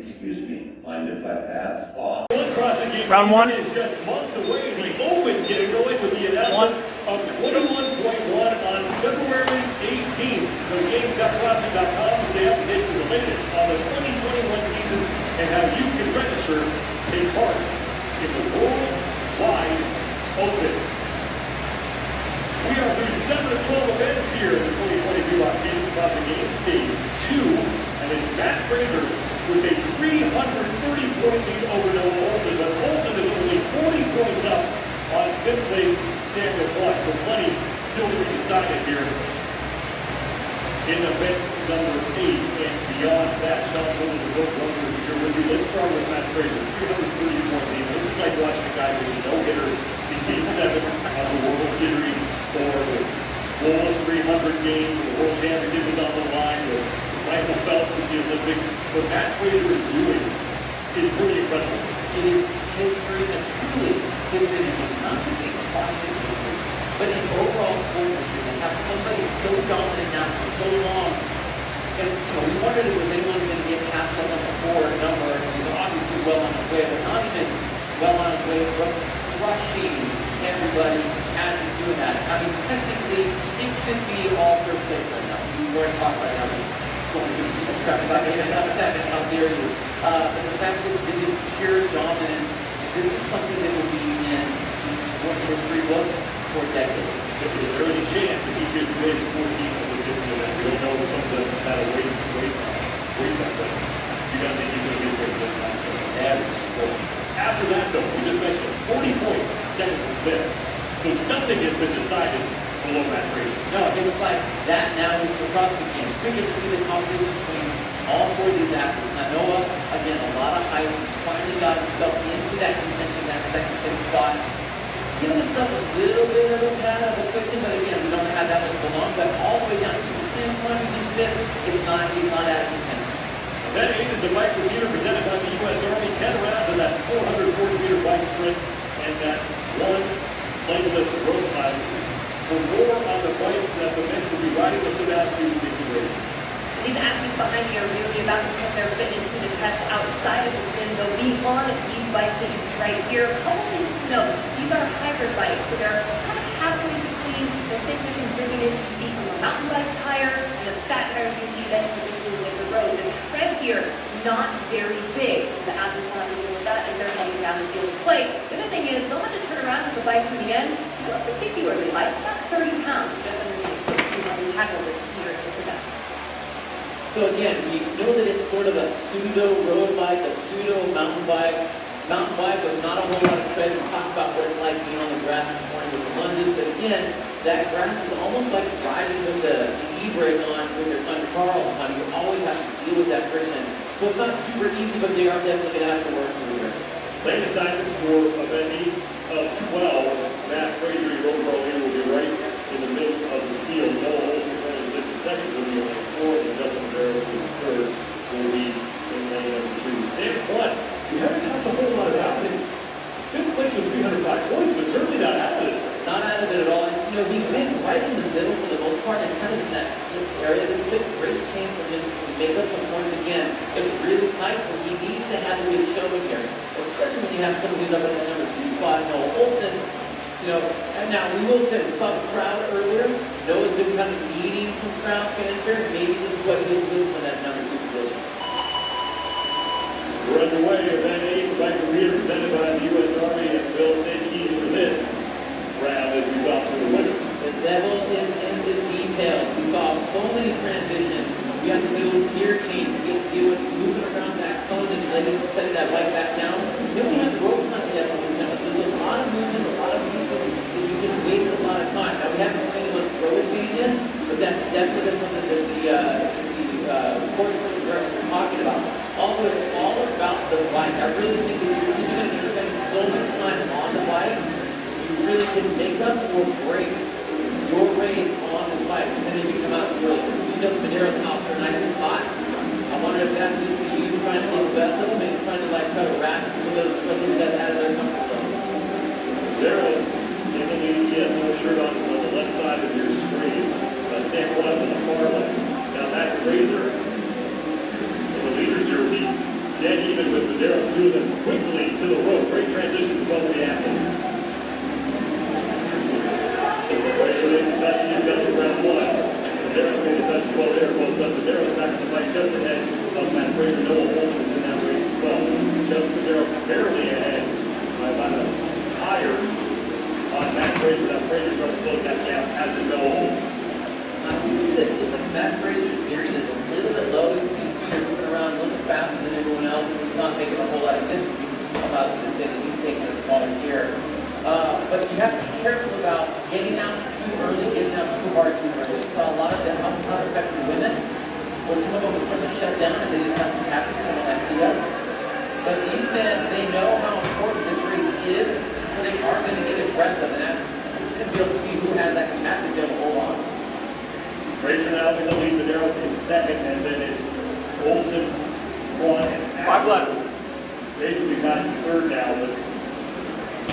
Excuse me, mind if I pass? Round one is just months away. The Open gets going with the announcement of 21.1 on February 18th. Go to games.crossing.com to stay up to date with the latest on the 2021 season and how you can register to take part in the Worldwide Open. We are through 7 of 12 events here in the 2022 Games Crossing Games Stage 2, and it's Matt Fraser with a 330-point lead over Noah Olson, but Olson is only 40 points up on 5th place Samuel Clark, so plenty still to be decided here in event number 8 and beyond that. Sean Sullivan, the book runner here with you. Let's start with Matt Fraser, 330-point lead. This is like watching a guy with a no-hitter in Game 7 of the World Series or the Bowl 300 game, the World Championship is on the line, the Michael Phelps at the Olympics. What Matt Fraser is doing is really incredible. It is history, and truly history, not just in crossing history, but in overall sport history. To have somebody so dominant now for so long, and we wondered if anyone was going to get past someone before a number, and he's obviously well on his way, but not even well on his way, but crushing everybody as he's doing that. I mean, technically, it should be all first place right now. We're going to talk right now. Going to be talk about it in a second. How dare you? But the fact that it is pure dominance, this is something that will be in sport history books for decades. There is a chance that he could win 14 of the 50 events. We don't know some of them had a weight up, but you don't think he's going to be a great this time. After that, though, we just mentioned 40 points, second and fifth. So nothing has been decided below Matt Fraser. No, it's like that now across the game. We get to see the competition between all 4 of these athletes. Now Noah, again, a lot of hype, finally got himself into that contention, that second fifth spot. Giving himself a little bit of a pad of a cushion, but again, we don't have that much for long, but all the way down to the same point in fifth, he's not out of contention. Event 8 is the bike computer presented by the U.S. Army. 10 rounds of that 440-meter bike sprint and that one legless road climb. For more on the bikes that the men will be riding, let's go down to the Calorie. These athletes behind me are really about to put their fitness to the test outside of the gym. They'll be on these bikes that you see right here. A couple things to note. These are hybrid bikes, so they're kind of halfway between the fitness and gripiness you see from a mountain bike tire and the fat tires you see that's particularly with the road. The tread here, not very big, so the athletes will have to deal with that as they're heading down the field of play. The other thing is, they'll have to turn around with the bikes in the end. They look particularly light, about 30 pounds just underneath, so we'll see how they tackle this here at this event. So again, we know that it's sort of a pseudo road bike, a pseudo mountain bike with not a whole lot of tread. We talked about what it's like being on the grass this morning with the lunges, but again, that grass is almost like riding with the e-brake on with your car all the time. You always have to deal with that friction. So it's not super easy, but they are definitely going to have to work through here. Lane assignments for event 8 of 12. Matt Fraser, your overall leader, will be right in the middle of the field. Noah Olson running 62nd will be on lane 4, and Justin Barrows in third will be in lane number 2. Sam Blunt, we haven't talked a whole lot about it. 5th place with 305 points, but certainly not out of this. Not out of it at all. And, he's been right in the middle for the most part, and kind of in that area. This is a great chance for him to make up some points again. It's really tight, so he needs to have a good showing here, especially when you have somebody who's up at the number 2 spot, Noah Olson. And now we will say, we saw the crowd earlier. Noah's been kind of needing some crowd fanfare. Maybe this is what he'll do for that number 2 position. We're underway. Event 8, the bike career presented by the U.S. Army, and Bill said keys for this round as we saw for the winner. The devil is in the details. We saw so many transitions. We have to deal with gear change. We have to deal with moving around that cone and setting that bike back down. Then we have the rope climb we have to move down. There's a lot of movements, a lot of pieces that you can waste a lot of time. Now we haven't seen anyone throw a chain yet, but that's definitely something that the recording we're talking about. Also, it's all about the bike. I really think that you're going to be spending so much time on the bike, you really can make up or break your race on the bike, and then you come out early. You know the Madeira out there nice and hot. I wonder if that's just you trying to get the best of them and trying to try to rat some of those guys out of their comfort zone. There is in the lead, he has no shirt on the left side of your screen. Sam Blunt on the far left. Now Matt Fraser in the leader's jersey, dead even with Medeiros, two of them quickly to the rope. Great transition from both the athletes. Fraser makes a touch, he's done for round one. Medeiros made a touch as well there, both done. Medeiros back in the fight just ahead of Matt Fraser. Noah Olsen was in that race as well. Just Medeiros barely ahead by about a tire on Matt Fraser. Now Fraser trying to close that gap as is Noah Olsen. You see that it looks like Matt Fraser's beard is a little bit low. His feet are moving around a little bit faster than everyone else. He's not making a whole lot of distance. You can come out and say that he's taking a smaller gear. But you have to be careful about getting out too early, getting out too hard too early. We saw a lot of the unaffected women, where some of them were starting to shut down and they didn't have capacity, someone like Tia. But these men, they know how important this race is, so they are going to get aggressive, and that's going to be able to see who has that capacity to be able to hold on. Fraser now in the lead, Medeiros in second, and then it's Olsen, Quan, and Five left. Basically tied in third now, but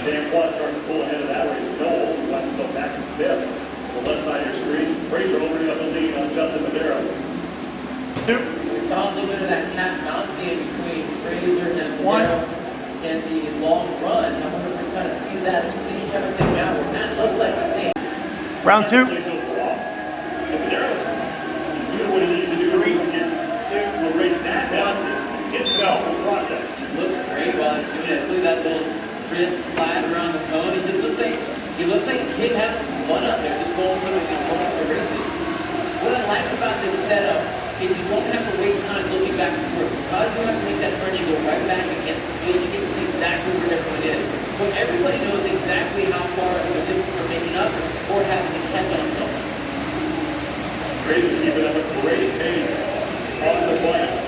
Dan Quan starting to pull ahead of that race. No, Olsen finds himself back in fifth. The left side of your screen, Fraser opening up the lead on Justin Medeiros. Two. We saw a little bit of that cat mouse game between Fraser and One. Medeiros in the long run. I wonder if we kind of see that, see everything now. That looks like the same. Round two. Place overall. So Medeiros, he's doing what he needs to do to get to erase that deficit. He's getting some help in the process. Looks great while he's doing it. Look at that little rib slide around the cone. He looks like a kid having some fun up there, just going through the races. What I like about this setup is you won't have to waste time looking back and forth. Because you have to make that turn, you go right back against the field. You get to see exactly where everyone is. So everybody knows exactly how far of a distance they're making up or having to catch on someone. Fraser keeping up a great pace on the bike.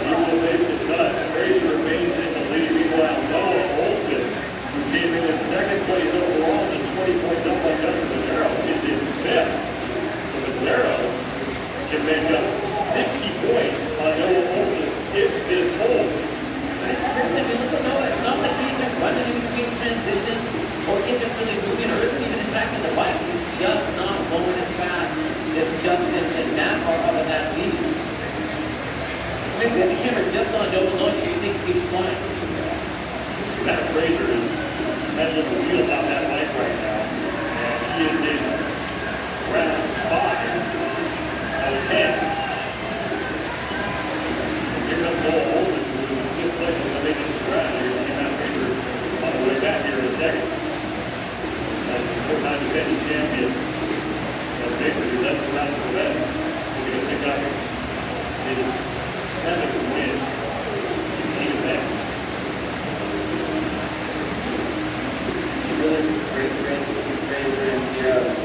Even though they've been touched, Fraser remains in the lead. Meanwhile, Noah Olsen, who came in second place overall, just 20 points up on Justin Medeiros, is in fifth. So Medeiros can make up 60 points on Noah Olsen if this holds. It's not like he's running in between transitions or isn't really moving or isn't even attacking the bike. He's just not going as fast as Justin and Matt are up in that lead. Maybe we have the camera just on Noah alone. Do you think he keeps flying? Matt Fraser is pedaling the wheels on that bike right now, and he is in round 5 out of 10. Giving up Noah Olsen, who was in fifth place and going to make it to the ground. You're going to see Matt Fraser on the way back here in a second. As the four-time defending champion, basically left the round to win. We're going to pick up his 7th win in 8 events. Really great race between Fraser and Medeiros.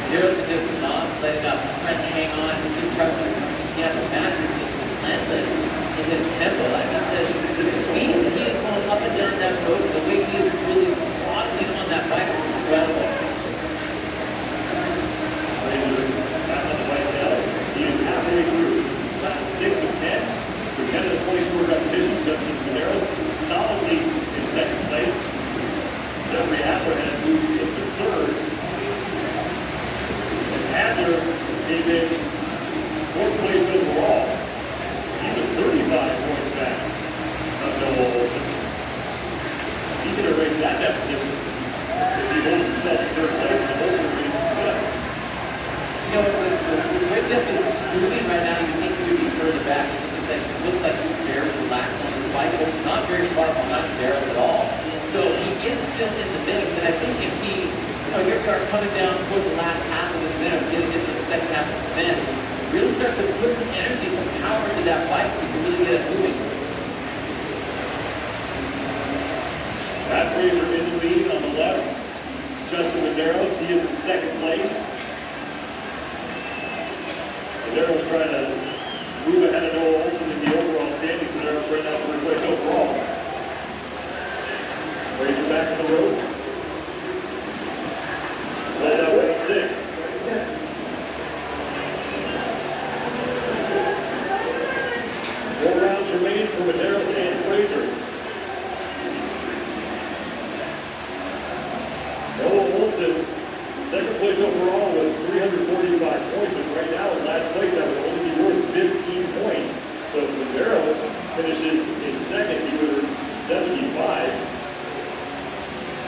Medeiros is just not letting up. He's trying to hang on. He's pressing. Yeah, but Matt is just relentless in his tempo. I mean, the speed that he is going up and down that road, the way he is really waddling on that bike is incredible. Fraser back on the bike now. He is halfway through. This is about 6 of 10. For 10 of the 20 scored repetitions, Justin Medeiros solidly in second place. Jeffrey Adler has moved into third. And Adler came in 4th place overall. He was 35 points back of Noah Olsen. He can erase that deficit if he holds himself in 3rd place and Olsen remains in 5th. You know, the way Jeff is moving right now, you think he would be further back. It looks like he's very relaxed on his bike, but it's not very far behind Medeiros at all. So he is still in the mix, and I think if he, here we are coming down towards the last half of this minute, getting into the second half of the spin, really start to put some energy, some power into that bike so you can really get it moving. Matt Fraser in the lead on the left. Justin Medeiros, he is in 2nd place. Medeiros trying to move ahead of Noah Olsen in the overall standings. Medeiros right now 3rd place overall. Fraser back on the road. Rolled out round 6. Four rounds remaining for Medeiros and Fraser. Noah Olsen, 2nd place place overall with 345 points, but right now in last place that would only be worth 15 points. So if Medeiros finishes in second, he would earn 75.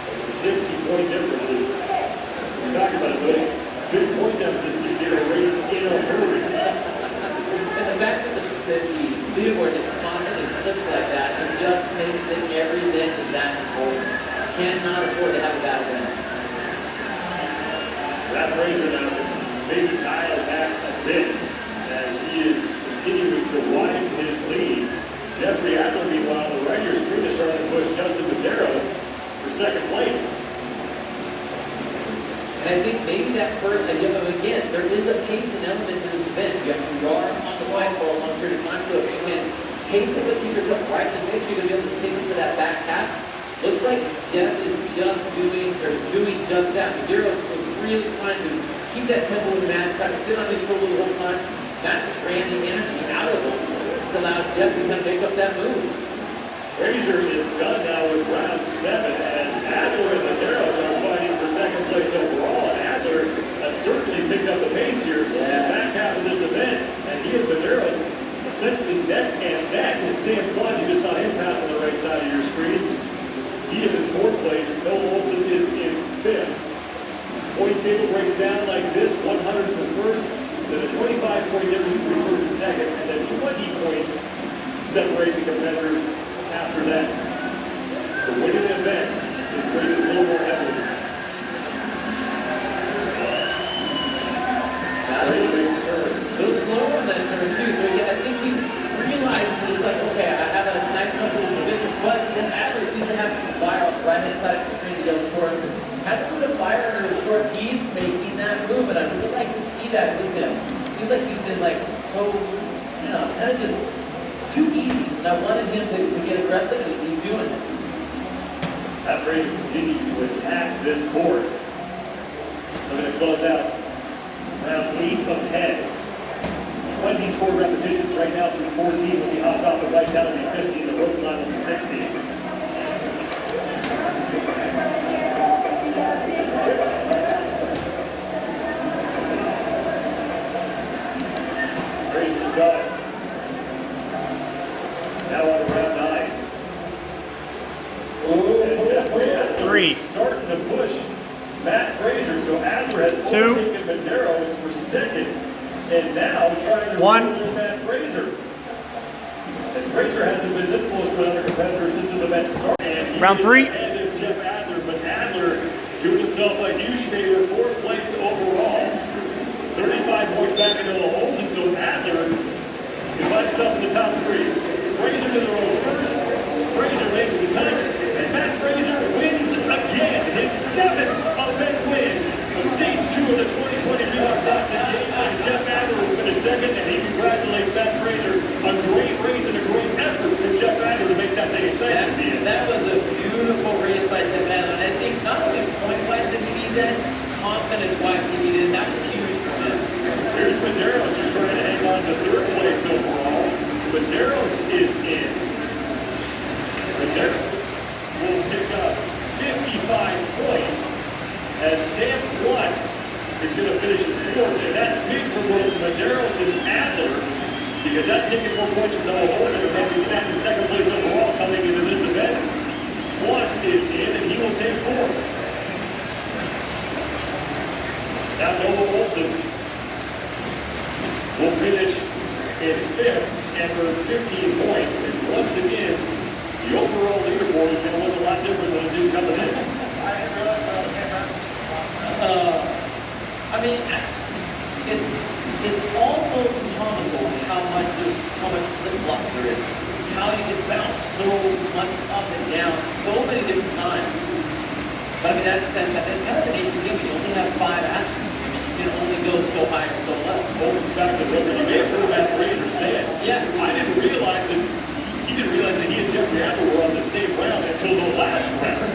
That's a 60-point difference. And we're talking about those big point deficits can get erased in a hurry. And the fact that the leaderboard is constantly flips like that, it just makes that every event is that important. Cannot afford to have a bad event. That Fraser now maybe dial back a bit as he is continuing to widen his lead. Jeffrey Adler, meanwhile, on the right of your screen is starting to push Justin Medeiros for second place. And I think maybe that first, again, there is a pacing element to this event. You have to guard on the white for a long period of time. So if you can pace it, but keep yourself right in the mix, you're going to be able to sink into that back half. Looks like Jeff is just doing just that. Medeiros was really trying to keep that tempo with the match, try to sit on his shoulder the whole time. That just ran the energy out of him to allow Jeff to kind of make up that move. Fraser is done now with round 7 as Adler and Medeiros are fighting for second place overall. And Adler has certainly picked up the pace here in the back half of this event. And he and Medeiros essentially neck and neck. And Sam Plott, you just saw him pass on the right side of your screen. He is in 4th place. Bill Olson is in 5th. Points table breaks down like this: 100 for first, then a 25-point difference between first and second, and then 20 points separate the competitors after that. The winning event is weighted a little more heavily. A little slower on that number 2. So yeah, I think he's realized that it's like, okay, I have a nice comfortable position, but then Adler seems to have some fire on the right-hand side of the screen to go towards him. Has to put a fire under his shorts. He's making that move, and I would like to see that with him. Seems like he's been like so, kind of just too easy. And I wanted him to get aggressive, and he's doing it. That Fraser continues to attack this course. We're going to close out round 8 of 10. 20 scored repetitions right now through 14 as he hops off the right down to be 50 and the rope line will be 60. Done. Now on to round 9. And Jeffrey Adler 3. starting to push Matt Fraser. So Adler has 2. overtaken Medeiros for second, and now trying to 1. run Matt Fraser. And Fraser hasn't been this close to another competitor since this event started. Round 3. Ahead of Jeff Adler, but Adler doing himself a huge favor, 4th place overall. 35 points back into the holes, and so Adler can find himself in the top 3. Fraser to the road first. Fraser makes the touch, and Matt Fraser wins again. His 7th event win of stage 2 of the 2020 VR Classic Games. And Jeff Adler will finish second, and he congratulates Matt Fraser. A great race and a great effort from Jeff Adler to make that thing exciting to be in. That was a beautiful race by Jeff Adler, and I think not only point-wise did he need that, confidence-wise he needed it. That was huge for him. Here's Medeiros, who's trying to hang on to 3rd place overall. Medeiros is in. Medeiros will pick up 55 points as Sam Plott is going to finish in 4th. And that's big for both Medeiros and Adler because that's taking more points from Noah Olson, who sat in 2nd place overall coming into this event. Plott is in, and he will take 4th. Now Noah Olson will finish in 5th and earn 15 points. And once again, the overall leaderboard is going to look a lot different than it did coming in. I mean, it's almost comical how much flip-flop there is. How you get bounced so much up and down so many different times. But I mean, that's kind of the nature of the game. You only have 5 athletes. You can only go so high or so low. Olsen's back to the book, and you may have heard Matt Fraser say it. Yeah. I didn't realize that he didn't realize that he and Jeffrey Adler were on the same round until the last round.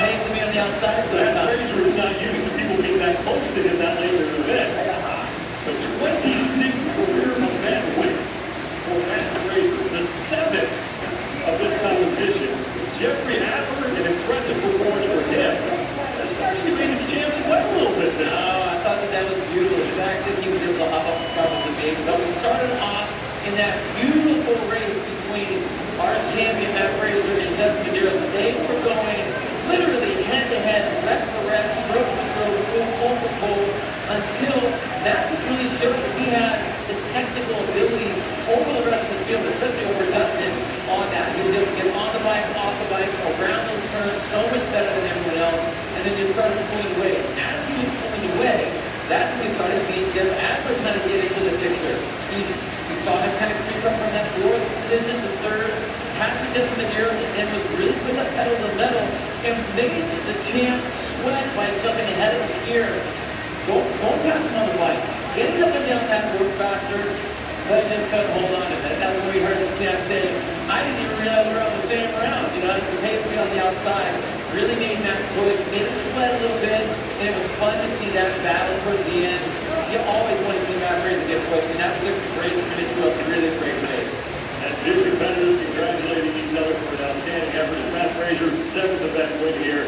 Hank to be on the outside, so Matt Fraser is not used to people being that close to him that late in the event. The 26th career event win for Matt Fraser, the 7th of this competition. Jeffrey Adler, an impressive performance for him, especially in that beautiful race between our champion Matt Fraser and Justin Medeiros. They were going literally head to head, rep for rep, stroke for stroke, pole for pole, until Matt just really showed that he had the technical ability over the rest of the field, especially over Justin on that. He would just get on the bike, off the bike, around those turns, so much better than everyone else, and then just started pulling away. As he was pulling away, that's when we started seeing Jeff Adler kind of get into the picture. We saw him kind of creep up from that fourth position to third, past Justin Medeiros, and was really putting up pedal to the metal, and made the champ sweat by jumping ahead of him here. Don't pass him on the bike. Getting up and down that work faster, but just couldn't hold on to it. That's when we heard the champ say, I didn't even realize we were on the same round. You know, the pace on the outside really made Matt push, made him sweat a little bit, and it was fun to see that battle towards the end. You always want to see Matt Fraser get pushed, and that was a great finish to a really great race. And two competitors congratulating each other for an outstanding effort. It's Matt Fraser, 7th event win here.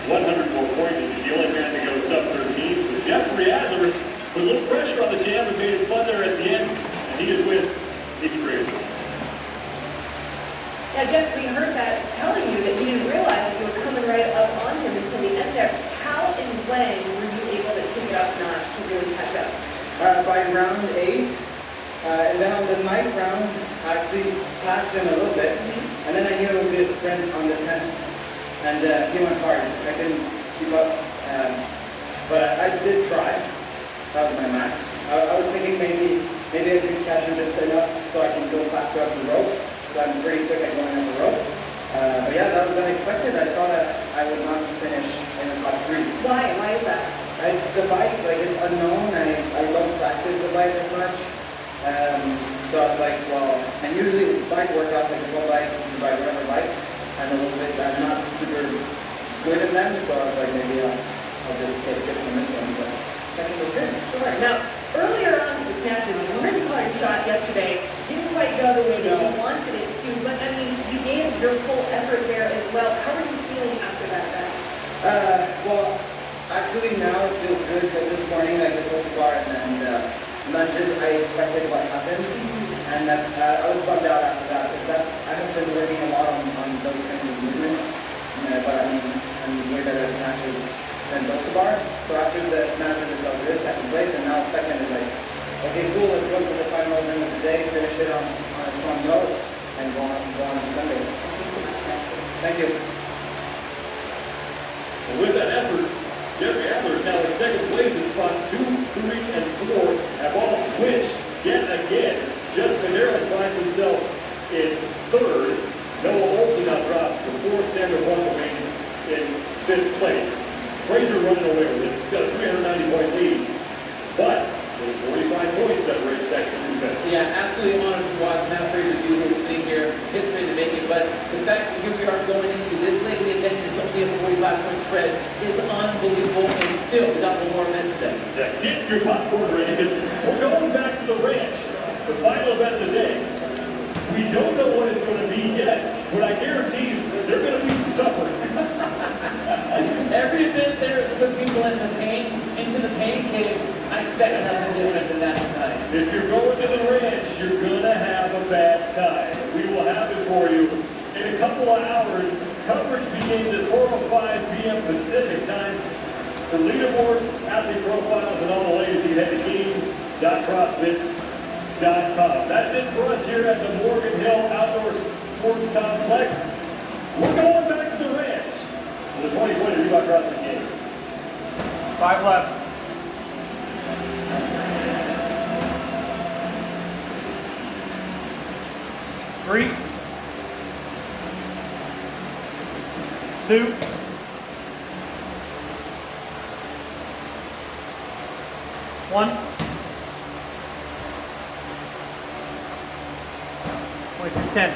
100 more points as he's the only man to go sub 13. But Jeffrey Adler put a little pressure on the champ and made it fun there at the end. And he is with Nicky Fraser. Now, Jeff, we heard that telling you that you didn't realize that you were coming right up on him until the end there. How and when were you able to kick it up a notch to really catch up? By round 8, and then on the 9th round, I actually passed him a little bit, and then I knew it would be a sprint on the 10th, and he went hard. I couldn't keep up, but I did try. That was my max. I was thinking maybe I could catch him just enough so I can go faster up the rope, because I'm pretty quick at going up the rope. But yeah, that was unexpected. I thought I would not finish in the top 3. Why? Why is that? It's the bike, like it's unknown. I don't practice the bike as much. So I was like, well, and usually bike workouts like slow bikes, you can ride whatever bike. I'm not super good in them, so I was like, maybe I'll just take it from this one. But second was good. Sure. Now, earlier on in the snatches, you really caught your shot yesterday. Didn't quite go the way that you wanted it to, but I mean, you gave your full effort there as well. How are you feeling after that event? Well, actually now it feels good because this morning I took the bar and lunges, I expected what happened, and I was bummed out after that because I have been working a lot on those kinds of movements, but I mean, I'm way better at snatches than both the bar. So after the snatches it felt good, second place, and now second is like, okay, cool, let's go to the final event of the day, finish it on a strong note, and go on Sunday. Thanks so much, Jeff. Thank you. And with that effort, Jeffrey Adler is now in second place in spots 2, 3, and 4 have all switched yet again. Justin Medeiros finds himself in 3rd. Noah Olsen now drops to 4th. Samuel Blanc remains in 5th place. Fraser running away with it. He's got a 390-point lead, but there's 45 points separate second through 5th. Yeah, absolutely honored to watch Matt Fraser do his thing here. History to make it, but the fact that here we are going into this late in the event, it's only a 45-point spread, is unbelievable, and still we got one more event today. Yeah, get your popcorn ready because we're going back to the ranch, the final event of the day. We don't know what it's going to be yet, but I guarantee you there's going to be some suffering. Every event there is put people into the pain cave. I expect nothing different than that tonight. If you're going to the ranch, you're going to have a bad time. We will have it for you in a couple of hours. Coverage begins at 4:05 p.m. Pacific time. For leaderboards, athlete profiles, and all the latest, you head to games.crossfit.com. That's it for us here at the Morgan Hill Outdoor Sports Complex. We're going back to the ranch for the 2020 Reebok CrossFit Games. 5 left. 3, 2, 1. 23:10.